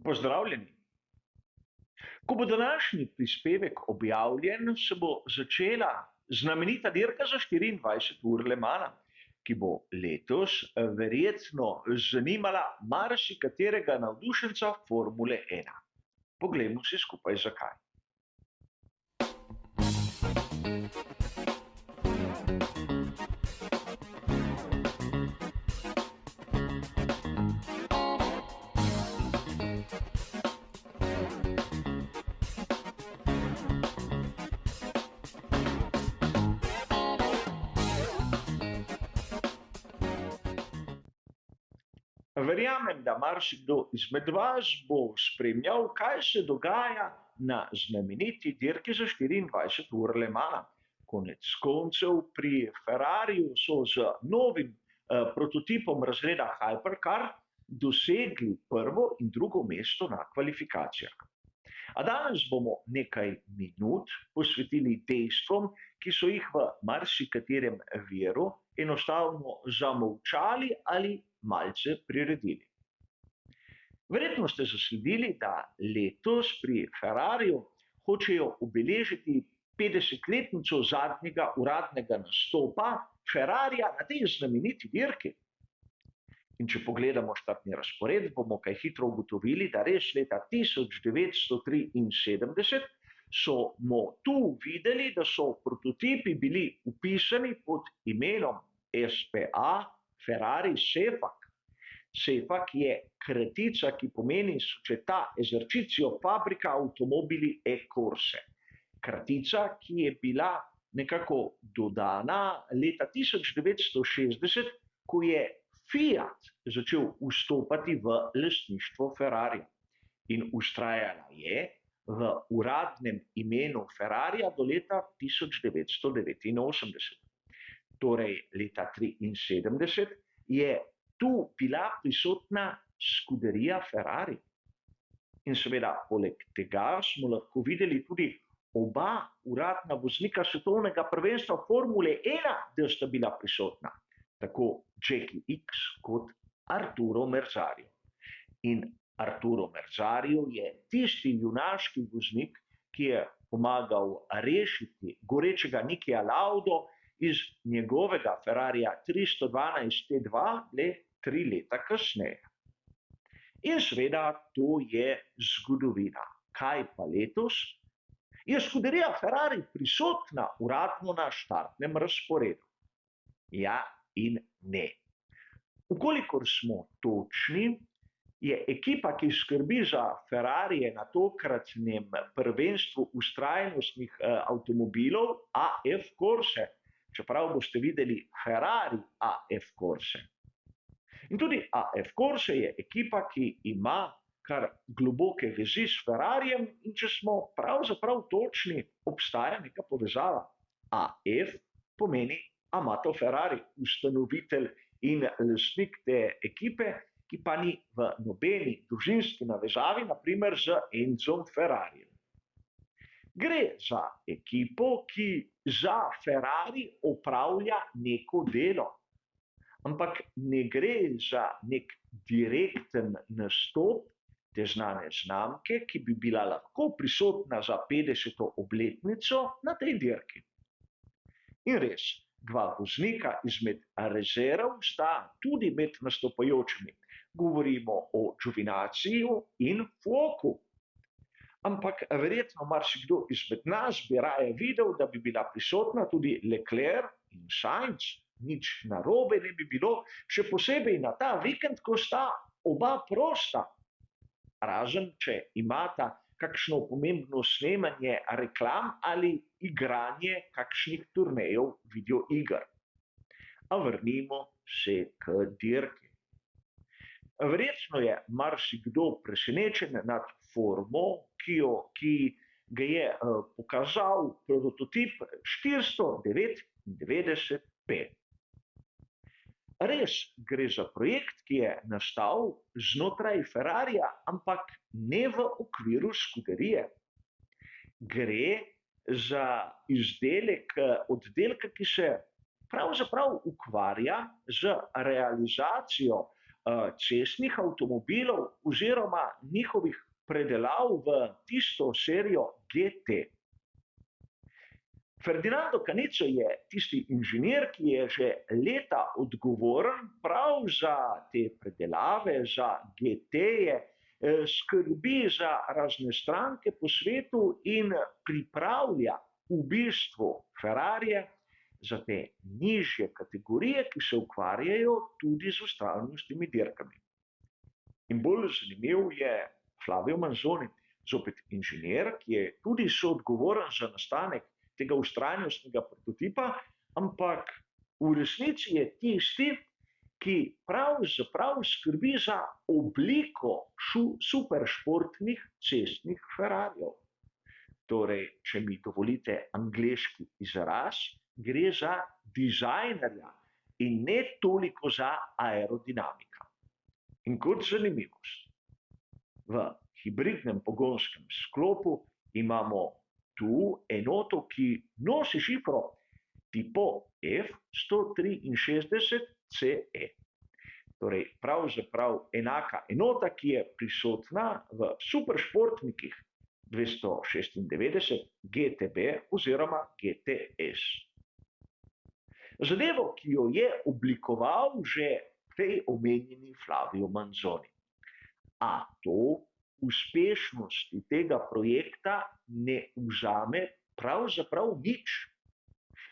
Pozdravljeni. Ko bo današnji prispevek objavljen, se bo začela znamenita dirka za 24 ur Le Mana, ki bo letos verjetno zanimala marsikaterega navdušenca Formule 1. Poglejmo si skupaj zakaj. Verjamem, da marsikdo izmed vas bo spremljal, kaj se dogaja na znameniti dirki za 24 ur Le Mana. Konec koncev pri Ferrariju so z novim prototipom razreda Hypercar dosegli prvo in drugo mesto na kvalifikacijah. A danes bomo nekaj minut posvetili dejstvom, ki so jih v marsikaterem viru enostavno zamolčali ali malce priredili. Verjetno ste zasledili, da letos pri Ferrariju hočejo obeležiti 50-letnico zadnjega uradnega nastopa Ferrarija na tej znameniti dirki. In če pogledamo štartni razpored, bomo kaj hitro ugotovili, da res leta 1973 smo tu videli, da so prototipi bili vpisani pod imenom SPA Ferrari Sefak. Sefak je kratica, ki pomeni Società Esercizio Fabbrica Automobili e Corse. Kratica, ki je bila nekako dodana leta 1960, ko je Fiat začel vstopati v lastništvo Ferrarija. In vztrajala je v uradnem imenu Ferrarija do leta 1989. Torej, leta 1973 je tu bila prisotna skuderija Ferrari. In seveda, poleg tega smo lahko videli tudi oba uradna voznika svetovnega prvenstva Formule 1, da sta bila prisotna. Tako Jackie X kot Arturo Merzario. In Arturo Merzario je tisti junaški voznik, ki je pomagal rešiti gorečega Nikija Laudo iz njegovega Ferrarija 312 T2 le 3 leta kasneje. In seveda to je zgodovina. Kaj pa letos? Je skuderija Ferrari prisotna uradno na štartnem razporedu? Ja in ne. Vkolikor smo točni, je ekipa, ki skrbi za Ferrarije na tokratnem prvenstvu vztrajnostnih avtomobilov AF Corse, čeprav boste videli Ferrari AF Corse. In tudi AF Corse je ekipa, ki ima kar globoke vezi s Ferrarijem, in če smo pravzaprav točni, obstaja neka povezava. AF pomeni Amato Ferrari, ustanovitelj in lastnik te ekipe, ki pa ni v nobeni družinski navezavi, na primer z Enzom Ferrarijem. Gre za ekipo, ki za Ferrari opravlja neko delo. Ampak ne gre za nek direkten nastop te znane znamke, ki bi bila lahko prisotna za 50. obletnico na tej dirki. In res, dva voznika izmed rezerv sta tudi med nastopajočimi. Govorimo o Giovinazziu in Fuoku. Ampak verjetno marsikdo izmed nas bi raje videl, da bi bila prisotna tudi Leclerc in Sainz. Nič narobe ne bi bilo, še posebej na ta vikend, ko sta oba prosta. Razen, če imata kakšno pomembno snemanje reklam ali igranje kakšnih turnejev videoiger. A vrnimo se k dirki. Verjetno je marsikdo presenečen nad formo, ki ga je pokazal prototip 499P. Res gre za projekt, ki je nastal znotraj Ferrarija, ampak ne v okviru skuderije. Gre za izdelek oddelka, ki se pravzaprav ukvarja z realizacijo cestnih avtomobilov oziroma njihovih predelav v tisto serijo GT. Ferdinando Canico je tisti inženir, ki je že leta odgovoren prav za te predelave, za GT-je, skrbi za razne stranke po svetu in pripravlja v bistvu Ferrarije za te nižje kategorije, ki se ukvarjajo tudi z ustrajnostnimi dirkami. In bolj zanimiv je Flavio Manzoni, zopet inženir, ki je tudi soodgovoren za nastanek tega ustrajnostnega prototipa, ampak v resnici je tisti, ki pravzaprav skrbi za obliko superšportnih cestnih Ferrarijev. Torej, če mi dovolite angleški izraz, gre za dizajnerja in ne toliko za aerodinamika. In kot zanimivost, v hibridnem pogonskem sklopu imamo tu enoto, ki nosi šifro tipo F163CE. Torej, pravzaprav enaka enota, ki je prisotna v superšportnikih 296 GTB oziroma GTS. Zadevo, ki jo je oblikoval že prej omenjeni Flavio Manzoni. A to uspešnosti tega projekta ne vzame pravzaprav nič.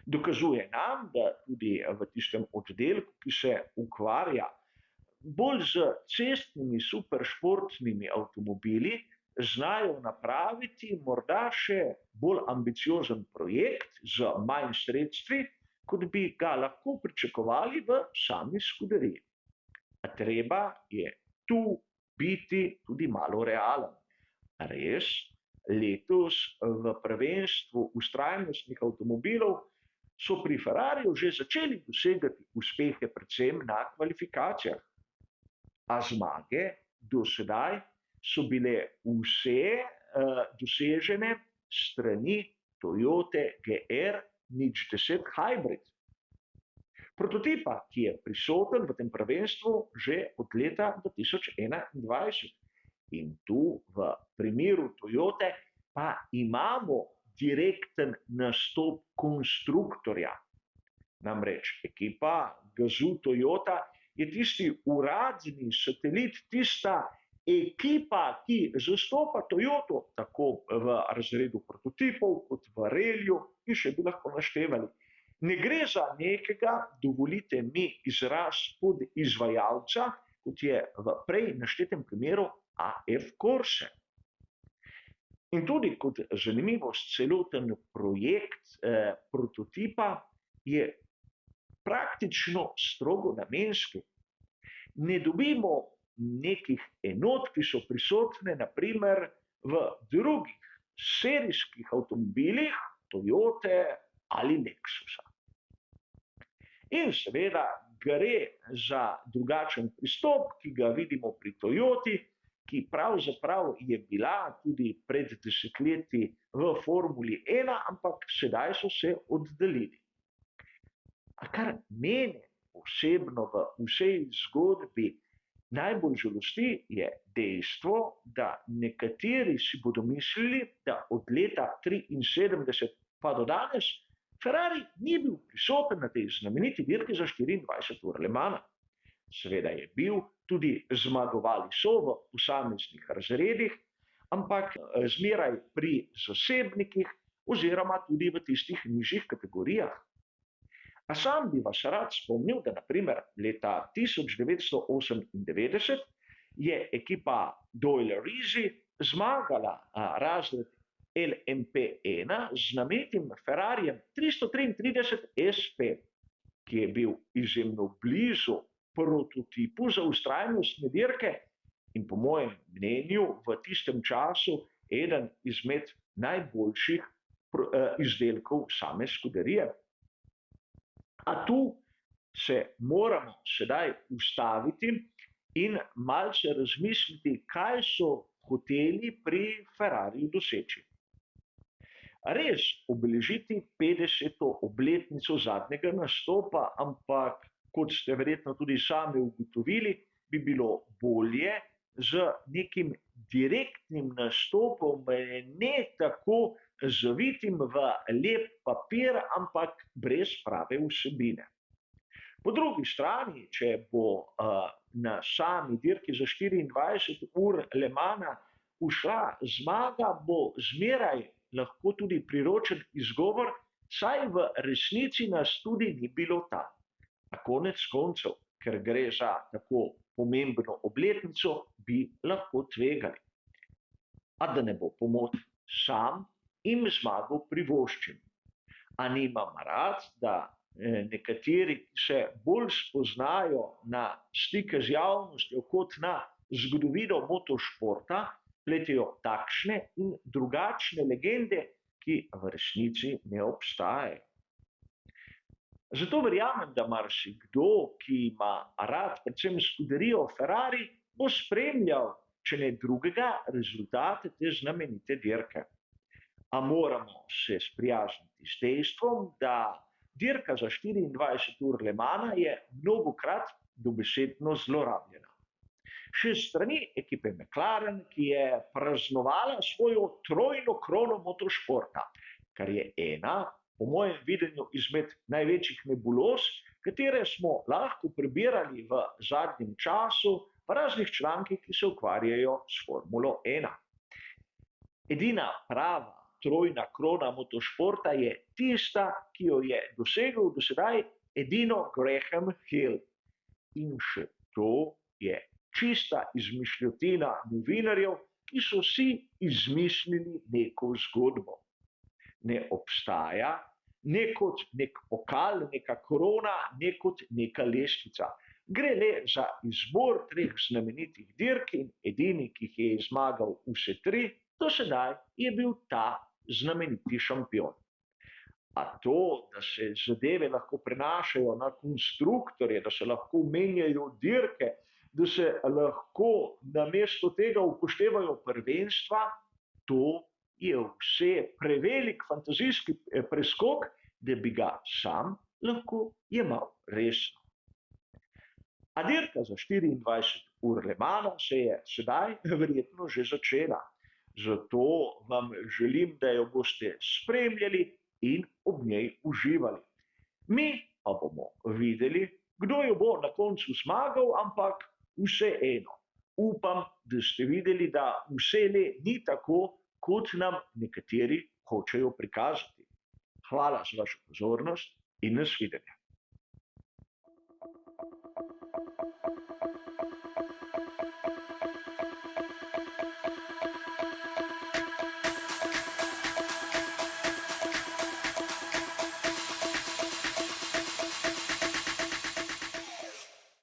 Dokazuje nam, da tudi v tistem oddelku, ki se ukvarja bolj z cestnimi superšportnimi avtomobili, znajo napraviti morda še bolj ambiciozen projekt z manj sredstvi, kot bi ga lahko pričakovali v sami Scuderii. A treba je tu biti tudi malo realen. Res, letos v prvenstvu vztrajnostnih avtomobilov so pri Ferrariju že začeli dosegati uspehe predvsem na kvalifikacijah. A zmage do sedaj so bile vse dosežene strani Toyote GR 010 Hybrid. Prototipa, ki je prisoten v tem prvenstvu že od leta 2021. In tu v primeru Toyote pa imamo direkten nastop konstruktorja. Namreč ekipa Gazoo Toyota je tisti uradni satelit, tista ekipa, ki zastopa Toyoto tako v razredu prototipov kot v reliju in še bi lahko naštevali. Ne gre za nekega, dovolite mi izraz, podizvajalca, kot je v prej naštetem primeru AF Corse. In tudi kot zanimivost, celoten projekt prototipa je praktično strogo namenski. Ne dobimo nekih enot, ki so prisotne naprimer v drugih serijskih avtomobilih Toyote ali Lexusa. In seveda gre za drugačen pristop, ki ga vidimo pri Toyoti, ki pravzaprav je bila tudi pred desetletji v Formuli 1, ampak sedaj so se oddaljili. A kar mene osebno v vsej zgodbi najbolj žalosti, je dejstvo, da nekateri si bodo mislili, da od leta 1973 pa do danes Ferrari ni bil prisoten na tej znameniti dirki za 24 ur Le Mans. Seveda je bil, tudi zmagovali so v posameznih razredih, ampak zmeraj pri zasebnikih oziroma tudi v tistih nižjih kategorijah. A sam bi vas rad spomnil, da naprimer leta 1998 je ekipa Doyle Risi zmagala razred LMP1 z znamenitim Ferrarijem 333 SP, ki je bil izjemno blizu prototipu za vztrajnostne dirke in po mojem mnenju v tistem času eden izmed najboljših izdelkov same Scuderije. A tu se moramo sedaj ustaviti in malce razmisliti, kaj so hoteli pri Ferrariju doseči. Res obeležiti 50. obletnico zadnjega nastopa, ampak kot ste verjetno tudi sami ugotovili, bi bilo bolje z nekim direktnim nastopom, ne tako zavitim v lep papir, ampak brez prave vsebine. Po drugi strani, če bo na sami dirki za 24 ur Le Mana ušla zmaga, bo zmeraj lahko tudi priročen izgovor, saj v resnici nas tudi ni bilo tam. Na konec koncev, ker gre za tako pomembno obletnico, bi lahko tvegali. A da ne bo pomote, sam jim zmago privoščim. A nimam rad, da nekateri, ki se bolj spoznajo na stike z javnostjo kot na zgodovino motošporta, pletejo takšne in drugačne legende, ki v resnici ne obstajajo. Zato verjamem, da marsikdo, ki ima rad predvsem skuderijo Ferrari, bo spremljal, če ne drugega, rezultate te znamenite dirke. A moramo se sprijazniti s dejstvom, da dirka za 24 ur Le Mana je mnogokrat dobesedno zlorabljena. Še s strani ekipe McLaren, ki je praznovala svojo trojno krono motošporta, kar je ena, po mojem videnju, izmed največjih nebuloz, katere smo lahko prebirali v zadnjem času v raznih člankih, ki se ukvarjajo s Formulo 1. Edina prava trojna krona motošporta je tista, ki jo je dosegel do sedaj edino Graham Hill. In še to je čista izmišljotina novinarjev, ki so si izmislili neko zgodbo. Ne obstaja ne kot nek pokal, neka krona, ne kot neka lestvica. Gre le za izbor 3 znamenitih dirk in edini, ki jih je zmagal vse 3, do sedaj je bil ta znameniti šampion. A to, da se zadeve lahko prenašajo na konstruktorje, da se lahko menjajo dirke, da se lahko namesto tega upoštevajo prvenstva, to je vse prevelik fantazijski preskok, da bi ga sam lahko jemal resno. A dirka za 24 ur Le Mana se je sedaj verjetno že začela. Zato vam želim, da jo boste spremljali in ob njej uživali. Mi pa bomo videli, kdo jo bo na koncu zmagal, ampak vseeno. Upam, da ste videli, da vselej ni tako, kot nam nekateri hočejo prikazati. Hvala za vašo pozornost in nasvidenje.